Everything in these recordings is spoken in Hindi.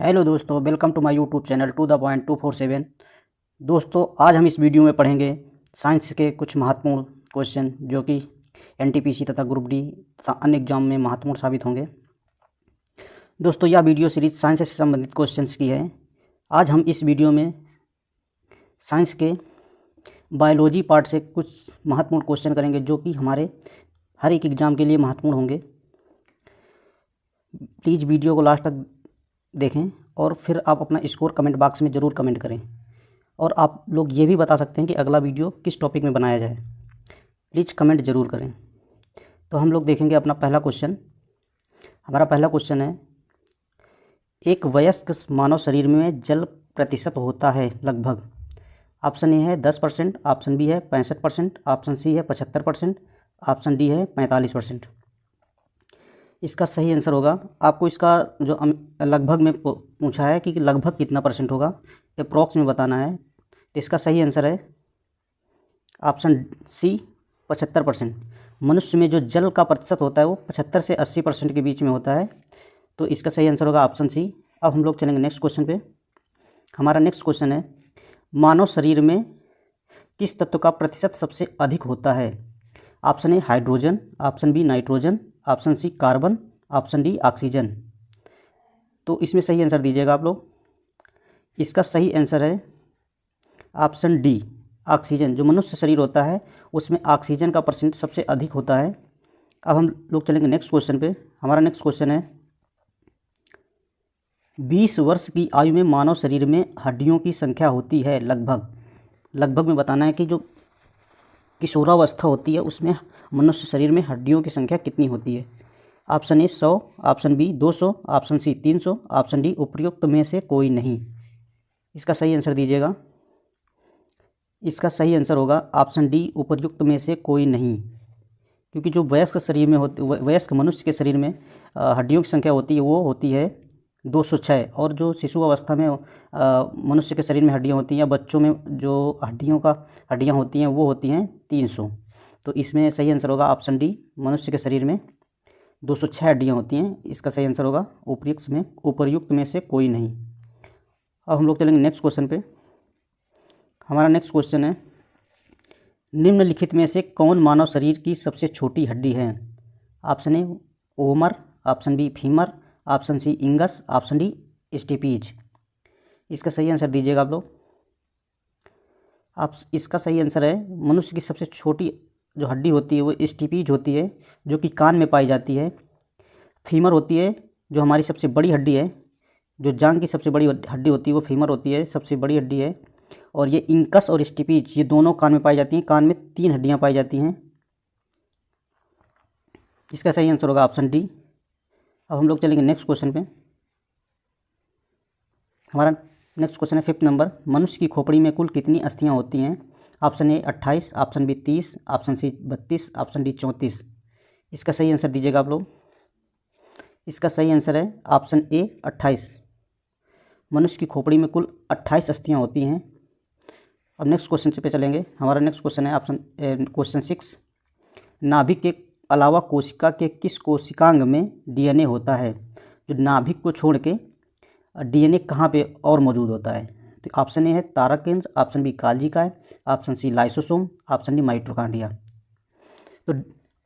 हेलो दोस्तों, welcome to my YouTube channel to the point 247। दोस्तों, आज हम इस वीडियो में पढ़ेंगे साइंस के कुछ महत्वपूर्ण क्वेश्चन जो कि एनटीपीसी तथा ग्रुप डी तथा अन्य एग्जाम में महत्वपूर्ण साबित होंगे। दोस्तों, यह वीडियो सीरीज साइंस से संबंधित क्वेश्चंस की है। आज हम इस वीडियो में साइंस के बायोलॉजी पार्ट से कुछ महत्वपूर्ण क्वेश्चन करेंगे जो कि हमारे हर एक एग्ज़ाम के लिए महत्वपूर्ण होंगे। प्लीज़ वीडियो को लास्ट तक देखें और फिर आप अपना स्कोर कमेंट बॉक्स में ज़रूर कमेंट करें। और आप लोग ये भी बता सकते हैं कि अगला वीडियो किस टॉपिक में बनाया जाए। प्लीज़ कमेंट ज़रूर करें। तो हम लोग देखेंगे अपना पहला क्वेश्चन। हमारा पहला क्वेश्चन है, एक वयस्क मानव शरीर में जल प्रतिशत होता है लगभग। ऑप्शन ए है 10%, ऑप्शन बी है 65%, ऑप्शन सी है 75%, ऑप्शन डी है 45%। इसका सही आंसर होगा, आपको इसका जो लगभग में पूछा है कि लगभग कितना परसेंट होगा, अप्रॉक्स में बताना है। तो इसका सही आंसर है ऑप्शन सी 75%। मनुष्य में जो जल का प्रतिशत होता है वो 75 से 80% के बीच में होता है। तो इसका सही आंसर होगा ऑप्शन सी। अब हम लोग चलेंगे नेक्स्ट क्वेश्चन पे। हमारा नेक्स्ट क्वेश्चन है, मानव शरीर में किस तत्व का प्रतिशत सबसे अधिक होता है। Option A hydrogen, option B nitrogen, option C carbon, option D oxygen. तो इसमें सही आंसर दीजिएगा आप लोग। इसका सही आंसर है ऑप्शन डी ऑक्सीजन। जो मनुष्य शरीर होता है उसमें ऑक्सीजन का परसेंट सबसे अधिक होता है। अब हम लोग चलेंगे नेक्स्ट क्वेश्चन पे। हमारा नेक्स्ट क्वेश्चन है, 20 वर्ष की आयु में मानव शरीर में हड्डियों की संख्या होती है लगभग में बताना है कि जो किशोरावस्था होती है उसमें मनुष्य शरीर में हड्डियों की संख्या कितनी होती है। Option A 100, option B 200, option C 300, option D उपयुक्त में से कोई नहीं। इसका सही आंसर दीजिएगा। इसका सही आंसर होगा ऑप्शन डी उपयुक्त में से कोई नहीं, क्योंकि जो वयस्क शरीर में वयस्क मनुष्य के शरीर में हड्डियों की संख्या होती है वो होती है 206, और जो शिशु अवस्था में मनुष्य के शरीर में हड्डियां होती हैं या बच्चों में जो हड्डियां होती हैं वो होती हैं 300। तो इसमें सही आंसर होगा ऑप्शन डी, मनुष्य के शरीर में 206 हड्डियां होती हैं। इसका सही आंसर होगा उपयुक्त में से कोई नहीं। अब हम लोग चलेंगे नेक्स्ट क्वेश्चन पे। हमारा नेक्स्ट क्वेश्चन है, निम्नलिखित में से कौन मानव शरीर की सबसे छोटी हड्डी है। ऑप्शन ए ओमर, option B femur, option C incus, option D stapes. इसका सही आंसर दीजिएगा आप लोग। इसका सही आंसर है, मनुष्य की सबसे छोटी जो हड्डी होती है वो स्टेपीज होती है, जो कि कान में पाई जाती है। फीमर होती है जो हमारी सबसे बड़ी हड्डी है, जो जांघ की सबसे बड़ी हड्डी होती है वो फीमर होती है, सबसे बड़ी हड्डी है। और ये इंकस और स्टेपीज ये दोनों कान में पाई जाती हैं। कान में 3 हड्डियाँ पाई जाती हैं। इसका सही आंसर होगा ऑप्शन डी। अब हम लोग चलेंगे नेक्स्ट क्वेश्चन पे। हमारा नेक्स्ट क्वेश्चन है 5th नंबर, मनुष्य की खोपड़ी में कुल कितनी अस्थियां होती हैं। Option A 28, option B 30, option C 32, option D 34। इसका सही आंसर दीजिएगा आप लोग। इसका सही आंसर है ऑप्शन ए 28। मनुष्य की खोपड़ी में कुल 28 अस्थियां होती हैं। अब नेक्स्ट क्वेश्चन पे चलेंगे। हमारा नेक्स्ट क्वेश्चन है क्वेश्चन 6, नाभिक के अलावा कोशिका के किस कोशिकांग में डीएनए होता है। जो नाभिक को छोड़ के डीएनए कहाँ पे और मौजूद होता है। तो ऑप्शन ए है तारक केंद्र, ऑप्शन बी कालजिका, option C lysosome, option D mitochondria. तो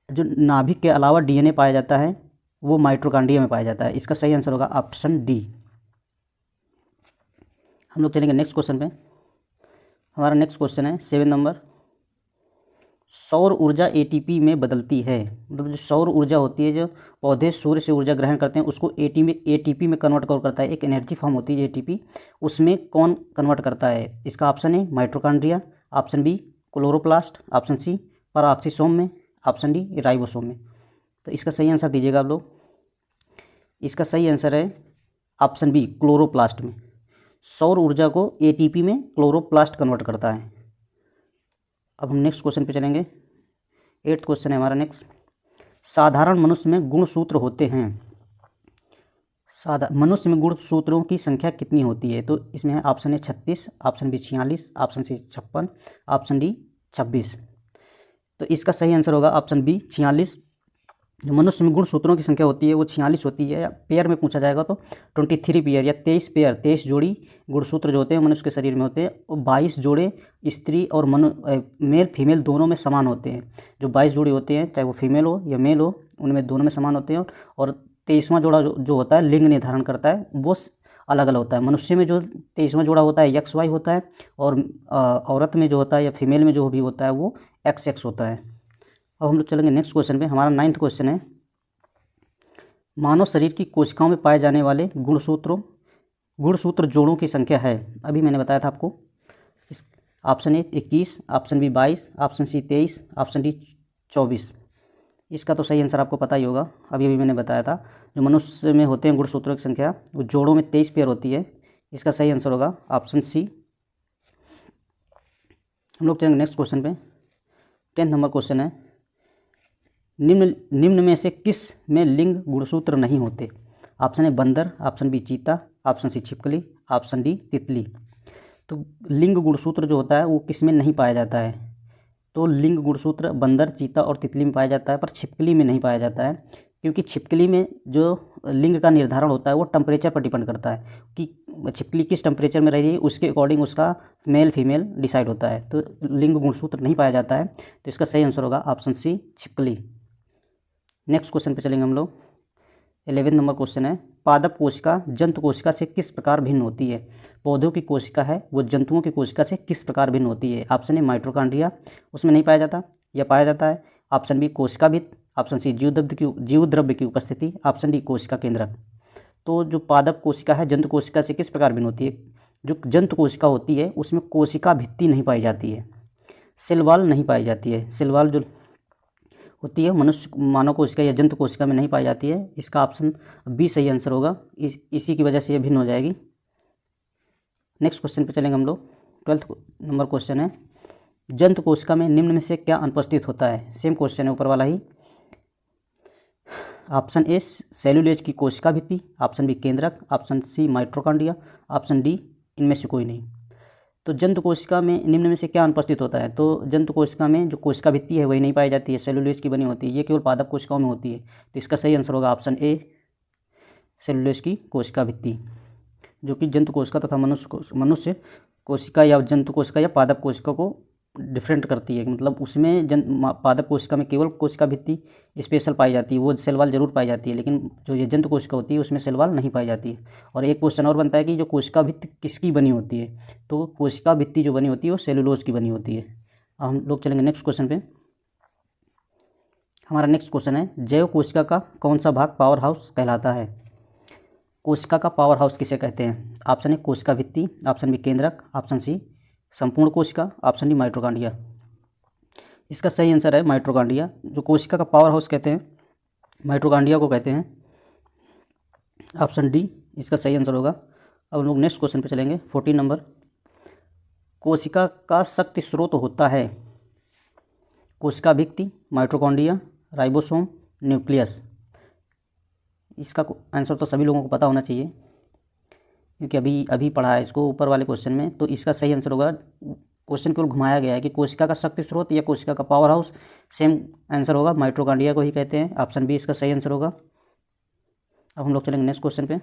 जो नाभिक के अलावा डीएनए पाया जाता है वो माइटोकॉन्ड्रिया में पाया जाता है। इसका सही आंसर होगा ऑप्शन डी। हम लोग चलेंगे नेक्स्ट क्वेश्चन पे। हमारा नेक्स्ट क्वेश्चन है 7 नंबर, सौर ऊर्जा एटीपी में बदलती है। मतलब जो सौर ऊर्जा होती है, जो पौधे सूर्य से ऊर्जा ग्रहण करते हैं उसको एटीपी में कन्वर्ट करता है। एक एनर्जी फॉर्म होती है एटीपी, उसमें कौन कन्वर्ट करता है। इसका ऑप्शन है mitochondria, option B chloroplast, option C peroxisome में, ऑप्शन डी राइबोसोम में। तो इसका सही आंसर दीजिएगा आप लोग। इसका सही आंसर है ऑप्शन बी क्लोरोप्लास्ट में। सौर ऊर्जा को एटीपी में क्लोरोप्लास्ट कन्वर्ट करता है। अब हम नेक्स्ट क्वेश्चन पे चलेंगे। 8th क्वेश्चन है हमारा नेक्स्ट, साधारण मनुष्य में गुणसूत्र होते हैं। मनुष्य में गुणसूत्रों की संख्या कितनी होती है। तो इसमें है option A 36, option B 46, option C 56, option D 26। तो इसका सही आंसर होगा ऑप्शन बी 46। जो मनुष्य में गुणसूत्रों की संख्या होती है वो 46 होती है। पेयर में पूछा जाएगा तो 23 पेयर या 23 पेयर, 23 जोड़ी गुणसूत्र जो होते हैं मनुष्य के शरीर में होते हैं। और 22 जोड़े स्त्री और मेल फीमेल दोनों में समान होते हैं। जो 22 जोड़ी होते हैं चाहे वो फीमेल हो या मेल हो, उनमें दोनों में समान होते हैं। और 23वां जोड़ा जो होता है लिंग निर्धारण करता है वो अलग अलग होता है। मनुष्य में जो 23वां जोड़ा होता है XY होता है, और औरत में जो होता है या फीमेल में जो भी होता है वो XX होता है। अब हम लोग चलेंगे नेक्स्ट क्वेश्चन पे। हमारा 9th क्वेश्चन है, मानव शरीर की कोशिकाओं में पाए जाने वाले गुणसूत्र जोड़ों की संख्या है। अभी मैंने बताया था आपको। इस option A 21, option B 22, option C 23, option D 24। इसका तो सही आंसर आपको पता ही होगा, अभी मैंने बताया था। जो मनुष्य में होते हैं गुणसूत्रों की संख्या वो जोड़ों में 23 पेयर होती है। इसका सही आंसर होगा ऑप्शन सी। हम लोग चलेंगे नेक्स्ट क्वेश्चन पे। 10th नंबर क्वेश्चन है, निम्न में से किस में लिंग गुणसूत्र नहीं होते। ऑप्शन ए बंदर, ऑप्शन बी चीता, ऑप्शन सी छिपकली, ऑप्शन डी तितली। तो लिंग गुणसूत्र जो होता है वो किस में नहीं पाया जाता है। तो लिंग गुणसूत्र बंदर, चीता और तितली में पाया जाता है, पर छिपकली में नहीं पाया जाता है। क्योंकि छिपकली में जो लिंग का निर्धारण होता है वो टेम्परेचर पर डिपेंड करता है कि छिपकली किस टेम्परेचर में रह रही है, उसके अकॉर्डिंग उसका मेल फीमेल डिसाइड होता है। तो लिंग गुणसूत्र नहीं पाया जाता है, तो इसका सही आंसर होगा ऑप्शन सी छिपकली। नेक्स्ट क्वेश्चन पे चलेंगे हम लोग। 11 नंबर क्वेश्चन है, पादप कोशिका जंतु कोशिका से किस प्रकार भिन्न होती है। पौधों की कोशिका है वो जंतुओं की कोशिका से किस प्रकार भिन्न होती है। ऑप्शन ए माइटोकॉन्ड्रिया, उसमें नहीं पाया जाता या पाया जाता है। ऑप्शन बी कोशिका भित्त, ऑप्शन सी जीव द्रव्य की उपस्थिति, ऑप्शन डी कोशिका केंद्रक। तो जो पादप कोशिका है जंतु कोशिका से किस प्रकार भिन्न होती है। जो जंतु कोशिका होती है उसमें कोशिका भित्ति नहीं पाई जाती है, सेल वॉल नहीं पाई जाती है। सेल वॉल जो होती है मनुष्य मानव कोशिका या जंतु कोशिका में नहीं पाई जाती है। इसका ऑप्शन बी सही आंसर होगा। इसी की वजह से ये भिन्न हो जाएगी। नेक्स्ट क्वेश्चन पे चलेंगे हम लोग। 12th नंबर क्वेश्चन है, जंतु कोशिका में निम्न में से क्या अनुपस्थित होता है। सेम क्वेश्चन है ऊपर वाला ही। ऑप्शन ए सेलुलोज की कोशिका भित्ति, ऑप्शन बी केंद्रक, option C mitochondria, option D इनमें से कोई नहीं। तो जंतु कोशिका में निम्न में से क्या अनुपस्थित होता है। तो जंतु कोशिका में जो कोशिका भित्ति है वही नहीं पाई जाती है, सेलुलोज की बनी होती है। ये केवल पादप कोशिकाओं में होती है। तो इसका सही आंसर होगा ऑप्शन ए सेलुलोज की कोशिका भित्ति, जो कि जंतु कोशिका तथा मनुष्य कोशिका या जंतु कोशिका या पादप कोशिका को डिफरेंट करती है। मतलब उसमें पादप कोशिका में केवल कोशिका भित्ति स्पेशल पाई जाती है, वो सेल वॉल जरूर पाई जाती है। लेकिन जो ये जंतु कोशिका होती है उसमें सेल वॉल नहीं पाई जाती है। और एक क्वेश्चन और बनता है कि जो कोशिका भित्ति किसकी बनी होती है। तो कोशिका भित्ति जो बनी होती है वो सेलुलोज की बनी होती है। अब हम लोग चलेंगे नेक्स्ट क्वेश्चन पे। हमारा नेक्स्ट क्वेश्चन है, जैव कोशिका का कौन सा भाग पावर हाउस कहलाता है। कोशिका का पावर हाउस किसे कहते हैं। ऑप्शन ए कोशिका भित्ति, ऑप्शन बी केंद्रक, ऑप्शन सी संपूर्ण कोशिका, ऑप्शन डी माइटोकॉन्ड्रिया। इसका सही आंसर है माइटोकॉन्ड्रिया। जो कोशिका का पावर हाउस कहते हैं माइटोकॉन्ड्रिया को कहते हैं। ऑप्शन डी इसका सही आंसर होगा। अब हम लोग नेक्स्ट क्वेश्चन पे चलेंगे। 14 नंबर, कोशिका का शक्ति स्रोत होता है। कोशिका भित्ति, माइटोकॉन्ड्रिया, राइबोसोम, न्यूक्लियस। इसका आंसर तो सभी लोगों को पता होना चाहिए क्योंकि अभी पढ़ा है इसको ऊपर वाले क्वेश्चन में। तो इसका सही आंसर होगा, क्वेश्चन केवल घुमाया गया है कि कोशिका का शक्ति स्रोत या कोशिका का पावर हाउस, सेम आंसर होगा, माइटोकॉन्ड्रिया को ही कहते हैं। ऑप्शन बी इसका सही आंसर होगा। अब हम लोग चलेंगे नेक्स्ट क्वेश्चन पे।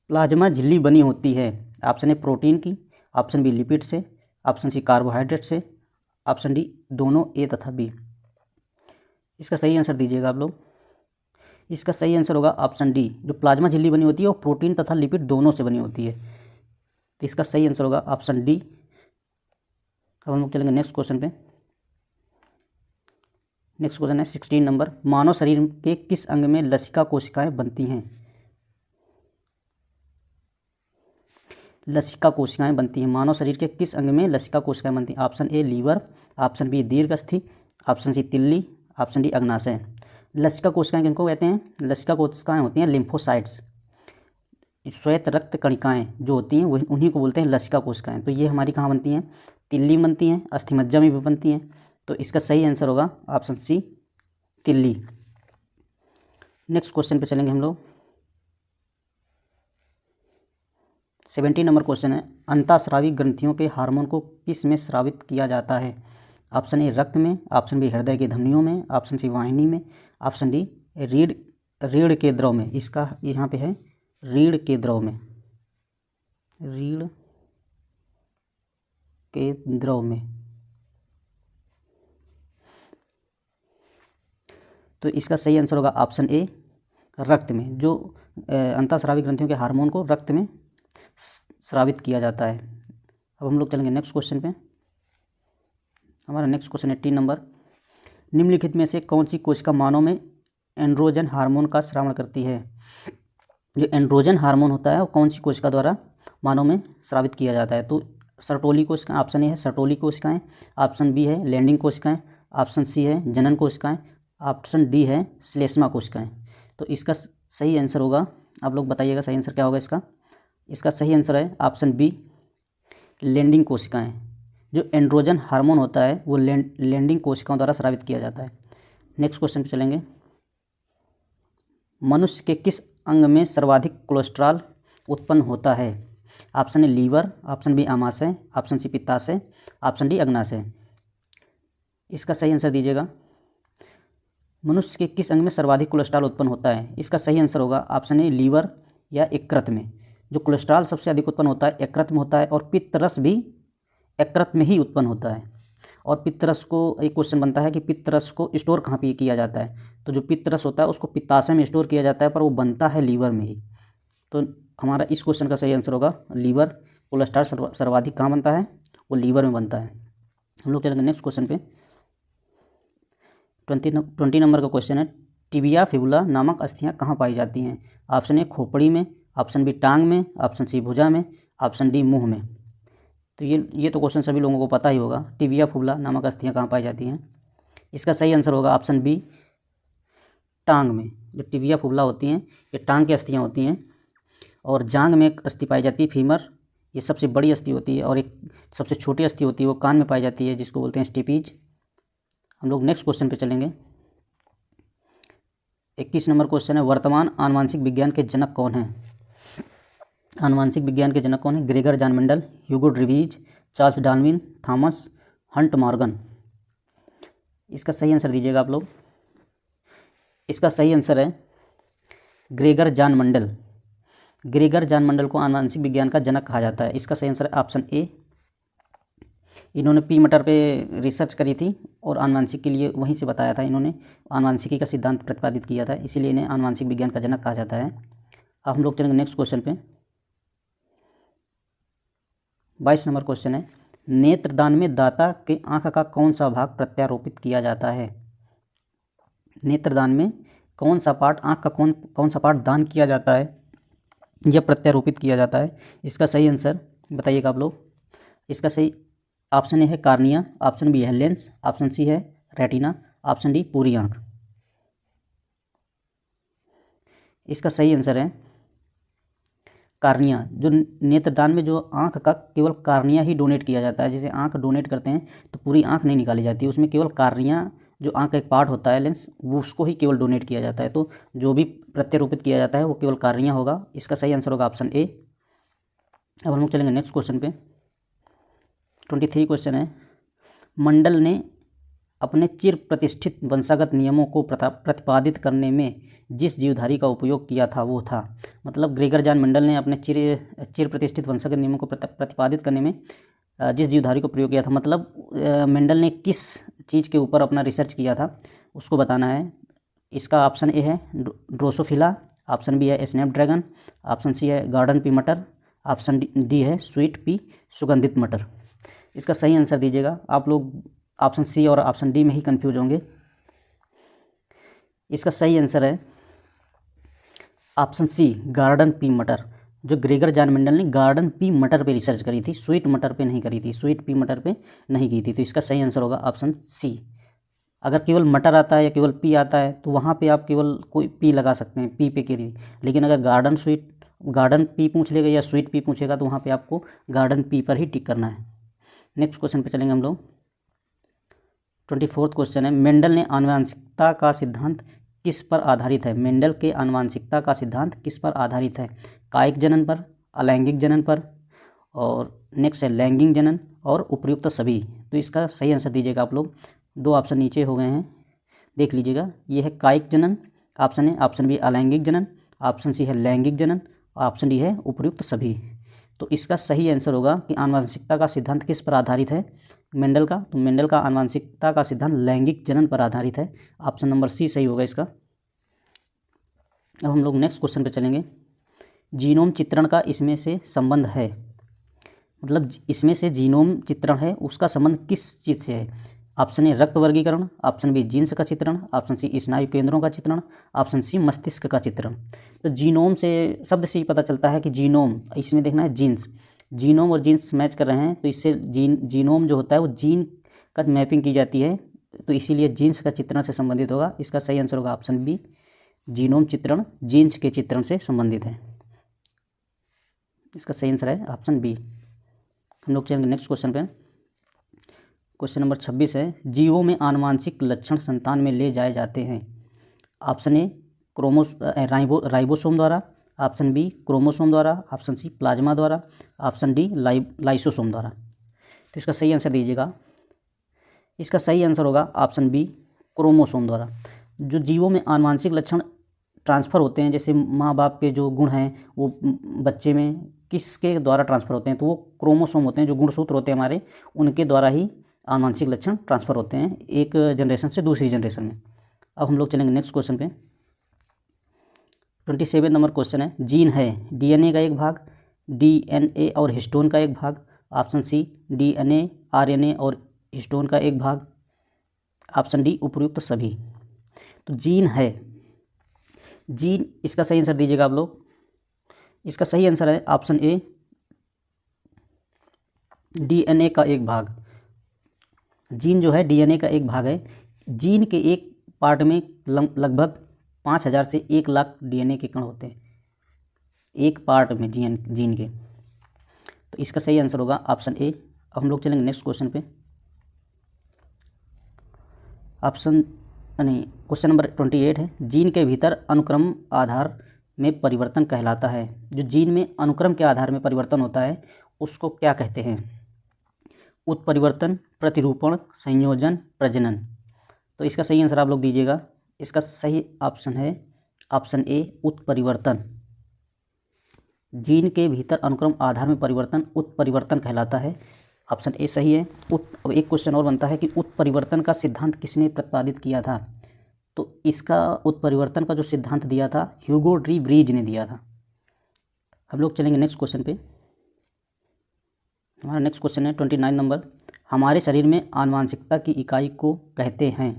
प्लाज्मा झिल्ली बनी होती है। ऑप्शन ए प्रोटीन की, ऑप्शन बी लिपिड से, ऑप्शन सी कार्बोहाइड्रेट से, ऑप्शन डी दोनों ए तथा बी। इसका सही आंसर दीजिएगा आप लोग। इसका सही आंसर होगा ऑप्शन डी। जो प्लाज्मा झिल्ली बनी होती है वो प्रोटीन तथा लिपिड दोनों से बनी होती है। तो इसका सही आंसर होगा ऑप्शन डी। अब हम लोग चलेंगे नेक्स्ट क्वेश्चन पे। नेक्स्ट क्वेश्चन है 16 नंबर, मानव शरीर के किस अंग में लसिका कोशिकाएं बनती हैं। लसिका कोशिकाएं बनती हैं मानव शरीर के किस अंग में लसिका कोशिकाएं बनती हैं। Option A liver, option B दीर्घस्थि, ऑप्शन सी तिल्ली, ऑप्शन डी अग्नाशय। लसिका कोशिकाएं किनको कहते हैं। लसिका कोशिकाएं होती हैं लिम्फोसाइट्स, श्वेत रक्त कणिकाएं जो होती हैं वही उन्हीं को बोलते हैं लसिका कोशिकाएं। तो ये हमारी कहाँ बनती हैं, तिल्ली बनती हैं, अस्थिमज्जा में भी बनती हैं। तो इसका सही आंसर होगा ऑप्शन सी तिल्ली। नेक्स्ट क्वेश्चन पे चलेंगे हम लोग। 17 नंबर क्वेश्चन है, अंतःस्रावी ग्रंथियों के हार्मोन को किस में स्रावित किया जाता है। ऑप्शन ए रक्त में, ऑप्शन बी हृदय की धमनियों में, ऑप्शन सी वाहिनी में, ऑप्शन डी रीढ़ के द्रव में। इसका यहाँ पे है रीढ़ के द्रव में, रीढ़ के द्रव में। तो इसका सही आंसर होगा ऑप्शन ए रक्त में, जो अंतःस्रावी ग्रंथियों के हार्मोन को रक्त में स्रावित किया जाता है। अब हम लोग चलेंगे नेक्स्ट क्वेश्चन पे। हमारा नेक्स्ट क्वेश्चन है 3 नंबर। निम्नलिखित में से कौन सी कोशिका मानव में एंड्रोजन हार्मोन का स्रावण करती है? जो एंड्रोजन हार्मोन होता है वो कौन सी कोशिका द्वारा मानव में स्रावित किया जाता है? तो सर्टोली कोशिकाएं, ऑप्शन ए है सर्टोली कोशिकाएं, ऑप्शन बी है लैंडिंग कोशिकाएं, ऑप्शन सी है जनन कोशिकाएं, ऑप्शन डी है श्लेष्मा कोशिकाएं। तो इसका सही आंसर होगा, आप लोग बताइएगा सही आंसर क्या होगा इसका। इसका सही आंसर है ऑप्शन बी लैंडिंग कोशिकाएं। जो एंड्रोजन हार्मोन होता है वो लैंडिंग कोशिकाओं द्वारा स्रावित किया जाता है। नेक्स्ट क्वेश्चन पे चलेंगे। मनुष्य के किस अंग में सर्वाधिक कोलेस्ट्रॉल उत्पन्न होता है? Option A liver, option B आमाशय, ऑप्शन सी पित्ताशय, ऑप्शन डी अग्नाशय। इसका सही आंसर दीजिएगा। मनुष्य के किस अंग में सर्वाधिक कोलेस्ट्रॉल उत्पन्न होता है? इसका सही आंसर होगा ऑप्शन ए लीवर या यकृत में। जो कोलेस्ट्रॉल सबसे अधिक उत्पन्न होता है यकृत में होता है, और पित्तरस भी यकृत में ही उत्पन्न होता है। और पित्तरस को एक क्वेश्चन बनता है कि पित्तरस को स्टोर कहाँ पे किया जाता है? तो जो पित्तरस होता है उसको पित्ताशय में स्टोर किया जाता है, पर वो बनता है लीवर में ही। तो हमारा इस क्वेश्चन का सही आंसर होगा लीवर। कोलेस्ट्रॉल सर्वाधिक कहाँ बनता है? वो लीवर में बनता है। हम लोग चलेंगे नेक्स्ट क्वेश्चन पे। 20 नंबर का क्वेश्चन है। टिबिया फिबुला नामक अस्थियां कहाँ पाई जाती हैं? ऑप्शन ए खोपड़ी में, ऑप्शन बी टांग में, ऑप्शन सी भुजा में, ऑप्शन डी मुंह में। तो ये तो क्वेश्चन सभी लोगों को पता ही होगा। टिबिया फिबुला नामक अस्थियां कहाँ पाई जाती हैं? इसका सही आंसर होगा ऑप्शन बी टांग में। जो टिबिया फिबुला होती हैं ये टांग की अस्थियाँ होती हैं, और जांग में एक अस्थि पाई जाती है फीमर, ये सबसे बड़ी अस्थि होती है, और एक सबसे छोटी अस्थि होती है वो कान में पाई जाती है, जिसको बोलते हैं स्टेपीज। हम लोग नेक्स्ट क्वेश्चन पे चलेंगे। 21 नंबर क्वेश्चन है। वर्तमान आनुवांशिक विज्ञान के जनक कौन हैं? आनुवांशिक विज्ञान के जनक कौन है? Gregor John Mendel, Hugo de Vries, Charles Darwin, Thomas Hunt Morgan. इसका सही आंसर दीजिएगा आप लोग। इसका सही आंसर है Gregor John Mendel. Gregor John Mendel को आनुवांशिक विज्ञान का जनक कहा जाता है। इसका सही आंसर है ऑप्शन ए। इन्होंने पी मटर पे रिसर्च करी थी और आनुवांशिक के लिए वहीं से बताया था। इन्होंने आनुवांशिकी का सिद्धांत प्रतिपादित किया था, इसीलिए इन्हें आनुवांशिक विज्ञान का जनक कहा जाता है। अब हम लोग चलेंगे नेक्स्ट क्वेश्चन पे। 22 नंबर क्वेश्चन है। नेत्रदान में दाता के आँख का कौन सा भाग प्रत्यारोपित किया जाता है? नेत्रदान में कौन सा पार्ट, आँख का कौन सा पार्ट दान किया जाता है या प्रत्यारोपित किया जाता है? इसका सही आंसर बताइएगा आप लोग। इसका सही ऑप्शन ए है कार्निया, ऑप्शन बी है लेंस, ऑप्शन सी है रेटिना, ऑप्शन डी पूरी आँख। इसका सही आंसर है कार्निया। जो नेत्रदान में जो आँख का केवल कार्निया ही डोनेट किया जाता है। जैसे आँख डोनेट करते हैं तो पूरी आँख नहीं निकाली जाती, उसमें केवल कार्निया जो आँख का एक पार्ट होता है लेंस, वो उसको ही केवल डोनेट किया जाता है। तो जो भी प्रत्यारोपित किया जाता है वो केवल कार्निया होगा। इसका सही आंसर होगा ऑप्शन ए। अब हम लोग चलेंगे नेक्स्ट क्वेश्चन पे। 23 क्वेश्चन है। मंडल ने अपने चिर प्रतिष्ठित वंशागत नियमों को प्रतिपादित करने में जिस जीवधारी का उपयोग किया था वो था। मतलब ग्रेगर जॉन मेंडल ने अपने चिर प्रतिष्ठित वंशागत नियमों को प्रतिपादित करने में जिस जीवधारी को प्रयोग किया था, मतलब मेंडल ने किस चीज़ के ऊपर अपना रिसर्च किया था उसको बताना है। इसका ऑप्शन ए है ड्रोसोफिला, ऑप्शन बी है स्नैपड्रैगन, ऑप्शन सी है गार्डन पी मटर, ऑप्शन डी है स्वीट पी सुगंधित मटर। इसका सही आंसर दीजिएगा। आप लोग ऑप्शन सी और ऑप्शन डी में ही कंफ्यूज होंगे। इसका सही आंसर है ऑप्शन सी गार्डन पी मटर। जो ग्रेगर जॉन मेंडल ने गार्डन पी मटर पे रिसर्च करी थी, स्वीट मटर पे नहीं करी थी, स्वीट पी मटर पे नहीं की थी। तो इसका सही आंसर होगा ऑप्शन सी। अगर केवल मटर आता है या केवल पी आता है तो वहाँ पे आप केवल कोई पी लगा सकते हैं, पी पे करी। लेकिन अगर गार्डन पी पूछ लेगा या स्वीट पी पूछेगा तो वहाँ पे आपको गार्डन पी पर ही टिक करना है। नेक्स्ट क्वेश्चन पे चलेंगे हम लोग। 24 क्वेश्चन है। मेंडल ने आनुवांशिकता का सिद्धांत किस पर आधारित है? मेंडल के आनुवांशिकता का सिद्धांत किस पर आधारित है? कायिक जनन पर, अलैंगिक जनन पर, और नेक्स्ट है लैंगिक जनन और उपर्युक्त सभी। तो इसका सही आंसर दीजिएगा आप लोग। 2 ऑप्शन नीचे हो गए हैं, देख लीजिएगा। ये है कायिक जनन ऑप्शन है, ऑप्शन बी अलैंगिक जनन, ऑप्शन सी है लैंगिक जनन, ऑप्शन डी है उपर्युक्त सभी। तो इसका सही आंसर होगा कि आनुवंशिकता का सिद्धांत किस पर आधारित है, मेंडल का। तो मेंडल का आनुवंशिकता का सिद्धांत लैंगिक जनन पर आधारित है। ऑप्शन नंबर सी सही होगा इसका। अब हम लोग नेक्स्ट क्वेश्चन पे चलेंगे। जीनोम चित्रण का इसमें से संबंध है, मतलब इसमें से जीनोम चित्रण है उसका संबंध किस चीज़ से है। ऑप्शन ए रक्त वर्गीकरण, ऑप्शन बी जीन्स का चित्रण, ऑप्शन सी स्नायु केंद्रों का चित्रण, ऑप्शन सी मस्तिष्क का चित्रण। तो जीनोम से शब्द से ही पता चलता है कि जीनोम, इसमें देखना है जीन्स, जीनोम और जीन्स मैच कर रहे हैं तो इससे जीनोम जो होता है वो जीन का मैपिंग की जाती है, तो इसीलिए जीन्स का चित्रण से संबंधित होगा। इसका सही आंसर होगा ऑप्शन बी, जीनोम चित्रण जीन्स के चित्रण से संबंधित है। इसका सही आंसर है ऑप्शन बी। हम लोग चलेंगे नेक्स्ट क्वेश्चन पे। क्वेश्चन नंबर 26 है, जीवों में आनुवांशिक लक्षण संतान में ले जाए जाते हैं। ऑप्शन ए राइबोसोम द्वारा, ऑप्शन बी क्रोमोसोम द्वारा, ऑप्शन सी प्लाज्मा द्वारा, ऑप्शन डी लाइसोसोम द्वारा। तो इसका सही आंसर दीजिएगा। इसका सही आंसर होगा ऑप्शन बी क्रोमोसोम द्वारा। जो जीवों में आनुवांशिक लक्षण ट्रांसफ़र होते हैं, जैसे माँ बाप के जो गुण हैं वो बच्चे में किसके द्वारा ट्रांसफ़र होते हैं, तो वो क्रोमोसोम होते हैं, जो गुणसूत्र होते हैं हमारे, उनके द्वारा ही आनुवंशिक लक्षण ट्रांसफ़र होते हैं एक जनरेशन से दूसरी जनरेशन में। अब हम लोग चलेंगे नेक्स्ट क्वेश्चन पे। 27 नंबर क्वेश्चन है, जीन है डीएनए का एक भाग, डीएनए और हिस्टोन का एक भाग, ऑप्शन सी डीएनए आरएनए और हिस्टोन का एक भाग, ऑप्शन डी उपर्युक्त सभी। तो जीन है, जीन, इसका सही आंसर दीजिएगा आप लोग। इसका सही आंसर है ऑप्शन ए डीएनए का एक भाग। जीन जो है डीएनए का एक भाग है। जीन के एक पार्ट में लगभग 5000 से 1 लाख डीएनए के कण होते हैं एक पार्ट में जीन के। तो इसका सही आंसर होगा ऑप्शन ए। अब हम लोग चलेंगे नेक्स्ट क्वेश्चन पे। क्वेश्चन नंबर 28 है, जीन के भीतर अनुक्रम आधार में परिवर्तन कहलाता है। जो जीन में अनुक्रम के आधार में परिवर्तन होता है उसको क्या कहते हैं। उत्परिवर्तन, प्रतिरूपण, संयोजन, प्रजनन। तो इसका सही आंसर आप लोग दीजिएगा। इसका सही ऑप्शन है ऑप्शन ए उत्परिवर्तन। जीन के भीतर अनुक्रम आधार में परिवर्तन उत्परिवर्तन कहलाता है। ऑप्शन ए सही है। अब एक क्वेश्चन और बनता है कि उत्परिवर्तन का सिद्धांत किसने प्रतिपादित किया था। तो इसका उत्परिवर्तन का जो सिद्धांत दिया था ह्यूगो डी व्रीज ने दिया था। हम लोग चलेंगे नेक्स्ट क्वेश्चन पे। हमारा नेक्स्ट क्वेश्चन है 29 नंबर, हमारे शरीर में आनुवांशिकता की इकाई को कहते हैं।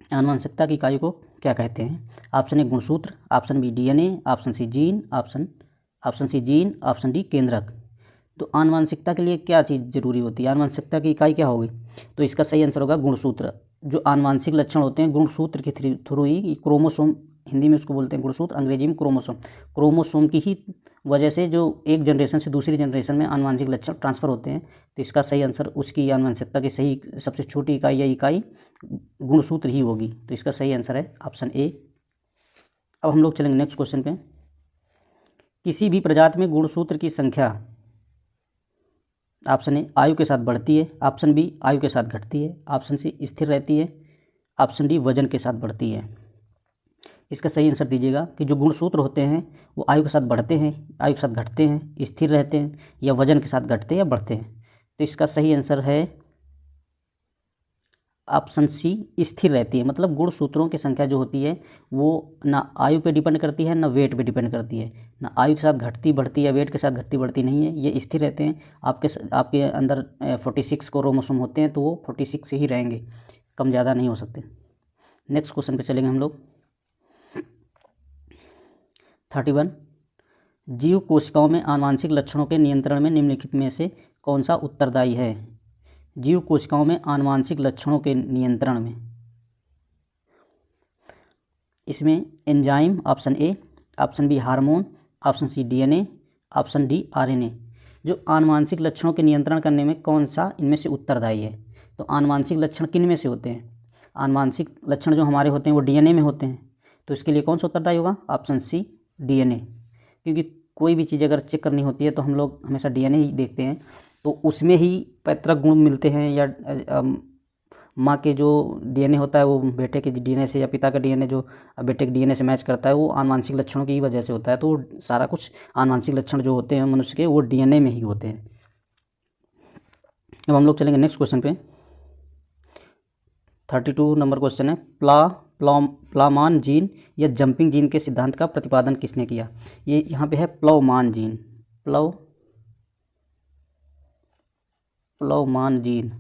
आनुवांशिकता की इकाई को क्या कहते हैं। ऑप्शन ए गुणसूत्र, option B DNA, option C gene, option C gene, option D केंद्रक। तो आनुवांशिकता के लिए क्या चीज़ जरूरी होती है, आनुवांशिकता की इकाई क्या होगी। तो इसका सही आंसर होगा गुणसूत्र। जो आनुवांशिक लक्षण होते हैं गुणसूत्र के थ्रू ही, क्रोमोसोम हिंदी में उसको बोलते हैं गुणसूत्र, अंग्रेजी में क्रोमोसोम। क्रोमोसोम की ही वजह से जो एक जनरेशन से दूसरी जनरेशन में आनुवांशिक लक्षण ट्रांसफ़र होते हैं। तो इसका सही आंसर उसकी आनुवांशिकता की सही सबसे छोटी इकाई या इकाई गुणसूत्र ही होगी। तो इसका सही आंसर है ऑप्शन ए। अब हम लोग चलेंगे नेक्स्ट क्वेश्चन पे। किसी भी प्रजाति में गुणसूत्र की संख्या, ऑप्शन ए आयु के साथ बढ़ती है, ऑप्शन बी आयु के साथ घटती है, ऑप्शन सी स्थिर रहती है, ऑप्शन डी वजन के साथ बढ़ती है। इसका सही आंसर दीजिएगा कि जो गुणसूत्र होते हैं वो आयु के साथ बढ़ते हैं, आयु के साथ घटते हैं, स्थिर रहते हैं, या वजन के साथ घटते हैं या बढ़ते हैं। तो इसका सही आंसर है ऑप्शन सी स्थिर रहती है। मतलब गुणसूत्रों की संख्या जो होती है वो ना आयु पे डिपेंड करती है ना वेट पे डिपेंड करती है, ना आयु के साथ घटती बढ़ती या वेट के साथ घटती बढ़ती नहीं है, ये स्थिर रहते हैं। आपके अंदर 46 क्रोमोसोम होते हैं तो वो 46 से ही रहेंगे, कम ज़्यादा नहीं हो सकते। नेक्स्ट क्वेश्चन पे चलेंगे हम लोग। 31, जीव कोशिकाओं में आनुवांशिक लक्षणों के नियंत्रण में निम्नलिखित में से कौन सा उत्तरदायी है। जीव कोशिकाओं में आनुवांशिक लक्षणों के नियंत्रण में, इसमें enzyme option A, option B hormone, option C DNA, option D RNA. जो आनुवांशिक लक्षणों के नियंत्रण करने में कौन सा इनमें से उत्तरदायी है। तो आनुवांशिक लक्षण किन में से होते हैं। आनुवांशिक लक्षण जो हमारे होते हैं वो डीएनए में होते हैं, तो इसके लिए कौन सा उत्तरदायी होगा। ऑप्शन सी डीएनए, क्योंकि कोई भी चीज़ अगर चेक करनी होती है तो हम लोग हमेशा डीएनए ही देखते हैं, तो उसमें ही पैतृक गुण मिलते हैं, या माँ के जो डीएनए होता है वो बेटे के डीएनए से, या पिता का डीएनए जो बेटे के डीएनए से मैच करता है, वो आनुवंशिक लक्षणों की वजह से होता है। तो सारा कुछ आनुवंशिक लक्षण जो होते हैं मनुष्य के, वो डीएनए में ही होते हैं। अब हम लोग चलेंगे नेक्स्ट क्वेश्चन पे। 32 नंबर क्वेश्चन है, प्लामान जीन या जंपिंग जीन के सिद्धांत का प्रतिपादन किसने किया? ये यहाँ पे है प्लामान जीन, प्लामान जीन,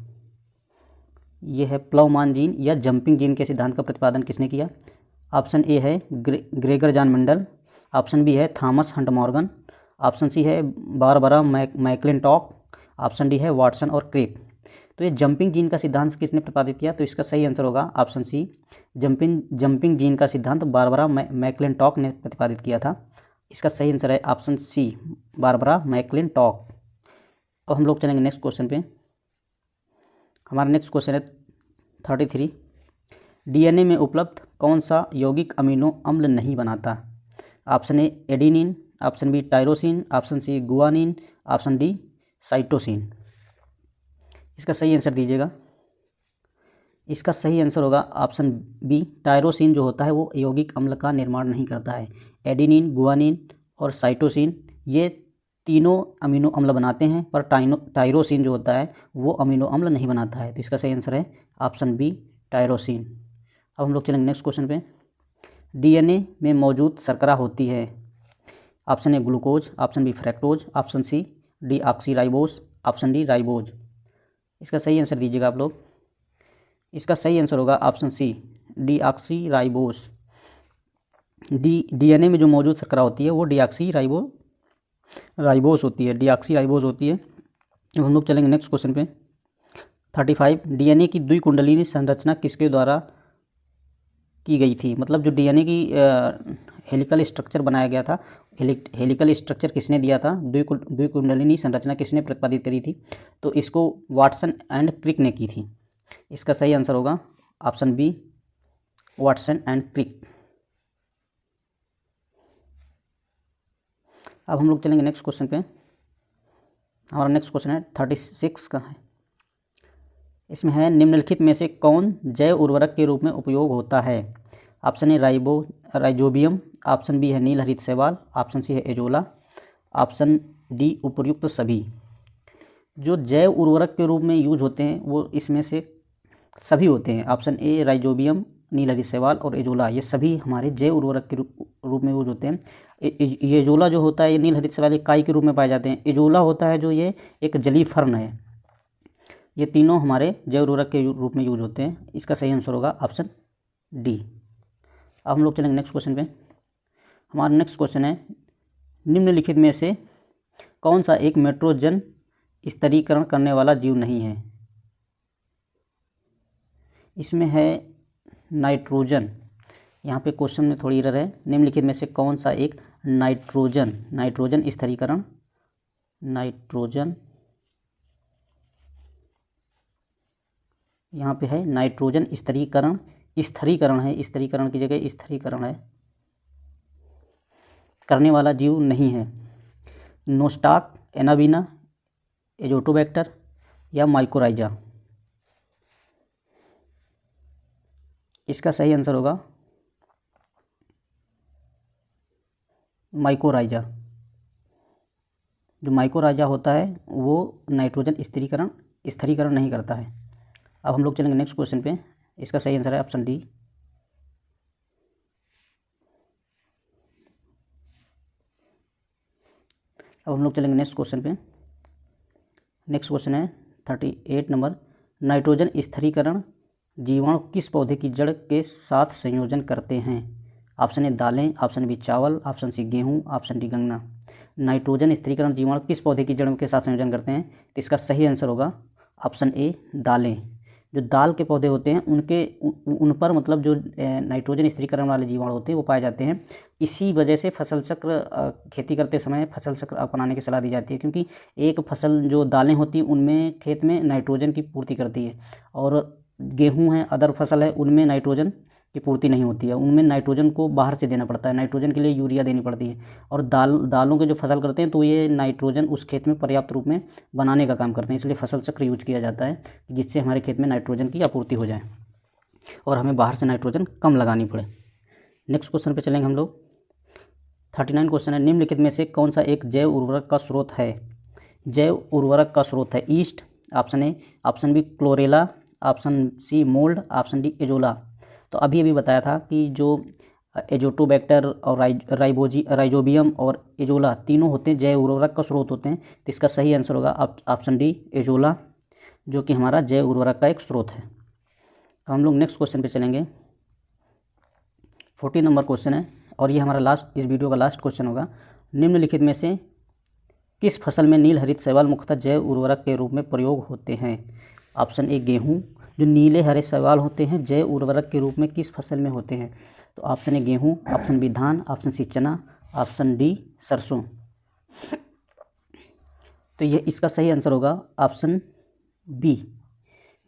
ये है प्लामान जीन या जंपिंग जीन के सिद्धांत का प्रतिपादन किसने किया? ऑप्शन ए है Gregor John Mendel, option B है Thomas Hunt Morgan, option C है बारबरा मैकलिंटॉक, ऑप्शन डी है वाटसन और क्रिक। तो ये जंपिंग जीन का सिद्धांत किसने प्रतिपादित किया? तो इसका सही आंसर होगा ऑप्शन सी, जंपिंग जीन का सिद्धांत बारबरा मैकलिंटॉक ने प्रतिपादित किया था। इसका सही आंसर है ऑप्शन सी, बारबरा मैकलिंटॉक। अब हम लोग चलेंगे नेक्स्ट क्वेश्चन पे। हमारा नेक्स्ट क्वेश्चन है 33, डीएनए में उपलब्ध कौन सा यौगिक अमीनो अम्ल नहीं बनाता? Option A adenine, option B tyrosine, option C guanine, option D cytosine. इसका सही आंसर दीजिएगा। इसका सही आंसर होगा ऑप्शन बी, टायरोसिन जो होता है वो यौगिक अम्ल का निर्माण नहीं करता है। एडेनिन, गुआनिन और साइटोसिन ये तीनों अमीनो अम्ल बनाते हैं, पर टायरोसिन जो होता है वो अमीनो अम्ल नहीं बनाता है। तो इसका सही आंसर है ऑप्शन बी, टायरोसिन। अब हम लोग चलेंगे नेक्स्ट क्वेश्चन पे। डीएनए में मौजूद शर्करा होती है, option A glucose, option B fructose, option C deoxyribose, option D ribose. इसका सही आंसर दीजिएगा आप लोग। इसका सही आंसर होगा ऑप्शन सी, डीऑक्सीराइबोस। डीएनए में जो मौजूद शर्करा होती है वो राइबोस होती है, डीऑक्सीराइबोस होती है। अब हम लोग चलेंगे नेक्स्ट क्वेश्चन पे। 35, डीएनए की द्विकुंडलिनी संरचना किसके द्वारा की गई थी? मतलब जो डीएनए की हेलिकल स्ट्रक्चर बनाया गया था, हेलिकल स्ट्रक्चर किसने दिया था? द्विकुंडलिनी संरचना किसने प्रतिपादित करी थी? तो इसको वाटसन एंड क्रिक ने की थी। इसका सही आंसर होगा option B, Watson and Crick. अब हम लोग चलेंगे नेक्स्ट क्वेश्चन पे। हमारा नेक्स्ट क्वेश्चन है 36 का है। इसमें है, निम्नलिखित में से कौन जैव उर्वरक के रूप में उपयोग होता है? Option A rhizobium, option B है नील हरित शैवाल, ऑप्शन सी है एजोला, ऑप्शन डी उपर्युक्त सभी। जो जैव उर्वरक के रूप में यूज होते हैं वो इसमें से सभी होते हैं। ऑप्शन ए राइजोबियम, नील हरित शैवाल और एजोला, ये सभी हमारे जैव उर्वरक के रूप में यूज होते हैं। एजोला जो होता है, ये नील हरित शैवाल इकाई के रूप में पाए जाते हैं। एजोला होता है जो ये एक जलीय फर्न है। ये तीनों हमारे जैव उर्वरक के रूप में यूज होते हैं। इसका सही आंसर होगा ऑप्शन डी। अब हम लोग चलेंगे नेक्स्ट क्वेश्चन पे। हमारा नेक्स्ट क्वेश्चन है, निम्नलिखित में से कौन सा एक नाइट्रोजन स्थिरीकरण करने वाला जीव नहीं है? इसमें है नाइट्रोजन, यहाँ पे क्वेश्चन में थोड़ी एरर है। निम्नलिखित में से कौन सा एक नाइट्रोजन स्थिरीकरण, यहाँ पे है नाइट्रोजन स्थिरीकरण है, स्थिरीकरण की जगह स्थिरीकरण है, करने वाला जीव नहीं है। नोस्टाक, एनाबीना, एजोटोबैक्टर या माइकोराइजा। इसका सही आंसर होगा माइकोराइजा। जो माइकोराइजा होता है वो नाइट्रोजन स्थिरीकरण नहीं करता है। अब हम लोग चलेंगे नेक्स्ट क्वेश्चन पे। इसका सही आंसर है ऑप्शन डी। अब हम लोग चलेंगे नेक्स्ट क्वेश्चन पे। नेक्स्ट क्वेश्चन है 38 नंबर, नाइट्रोजन स्थिरीकरण जीवाणु किस पौधे की जड़ के साथ संयोजन करते हैं? ऑप्शन ए दालें, ऑप्शन बी चावल, ऑप्शन सी गेहूँ, ऑप्शन डी गन्ना। नाइट्रोजन स्थिरीकरण जीवाणु किस पौधे की जड़ के साथ संयोजन करते हैं? तो इसका सही आंसर होगा ऑप्शन ए दालें। जो दाल के पौधे होते हैं उन पर मतलब जो नाइट्रोजन स्थिरीकरण वाले जीवाणु होते हैं वो पाए जाते हैं। इसी वजह से फसल चक्र खेती करते समय फसल चक्र अपनाने की सलाह दी जाती है, क्योंकि एक फसल जो दालें होती हैं उनमें खेत में नाइट्रोजन की पूर्ति करती है, और गेहूं है, अदर फसल है, उनमें नाइट्रोजन की पूर्ति नहीं होती है, उनमें नाइट्रोजन को बाहर से देना पड़ता है। नाइट्रोजन के लिए यूरिया देनी पड़ती है। और दालों के जो फसल करते हैं तो ये नाइट्रोजन उस खेत में पर्याप्त रूप में बनाने का काम करते हैं, इसलिए फसल चक्र यूज किया जाता है जिससे हमारे खेत में नाइट्रोजन की आपूर्ति हो जाए और हमें बाहर से नाइट्रोजन कम लगानी पड़े। नेक्स्ट क्वेश्चन पे चलेंगे हम लोग। 39 क्वेश्चन है, निम्नलिखित में से कौन सा एक जैव उर्वरक का स्रोत है? जैव उर्वरक का स्रोत है yeast, option A, option B chlorella, option C mould, option D azolla. तो अभी बताया था कि जो एजोटोबैक्टर और राइजोबियम और एजोला तीनों होते हैं जैव उर्वरक का स्रोत होते हैं। तो इसका सही आंसर होगा ऑप्शन डी एजोला, जो कि हमारा जैव उर्वरक का एक स्रोत है। तो हम लोग नेक्स्ट क्वेश्चन पे चलेंगे। 40 नंबर क्वेश्चन है और ये हमारा इस वीडियो का लास्ट क्वेश्चन होगा। निम्नलिखित में से किस फसल में नील हरित शैवाल मुख्यतः जैव उर्वरक के रूप में प्रयोग होते हैं? ऑप्शन ए गेहूँ, जो नीले हरे शैवाल होते हैं जैव उर्वरक के रूप में किस फसल में होते हैं? तो ऑप्शन ए गेहूँ, ऑप्शन बी धान, ऑप्शन सी चना, ऑप्शन डी सरसों। तो ये इसका सही आंसर होगा ऑप्शन बी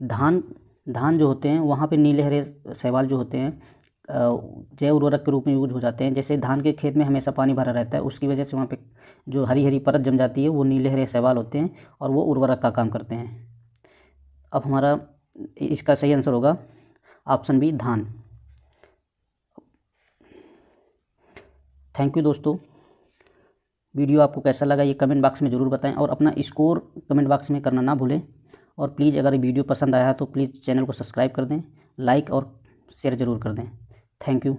धान जो होते हैं वहाँ पे नीले हरे शैवाल जो होते हैं जैव उर्वरक के रूप में यूज हो जाते हैं। जैसे धान के खेत में हमेशा पानी भरा रहता है, उसकी वजह से वहाँ पे जो हरी हरी परत जम जाती है वो नीले हरे शैवाल होते हैं और वो उर्वरक का काम करते हैं। अब हमारा इसका सही आंसर होगा ऑप्शन बी धान। थैंक यू दोस्तों। वीडियो आपको कैसा लगा ये कमेंट बॉक्स में ज़रूर बताएं और अपना स्कोर कमेंट बॉक्स में करना ना भूलें। और प्लीज़ अगर वीडियो पसंद आया तो प्लीज़ चैनल को सब्सक्राइब कर दें, लाइक और शेयर ज़रूर कर दें। Thank you.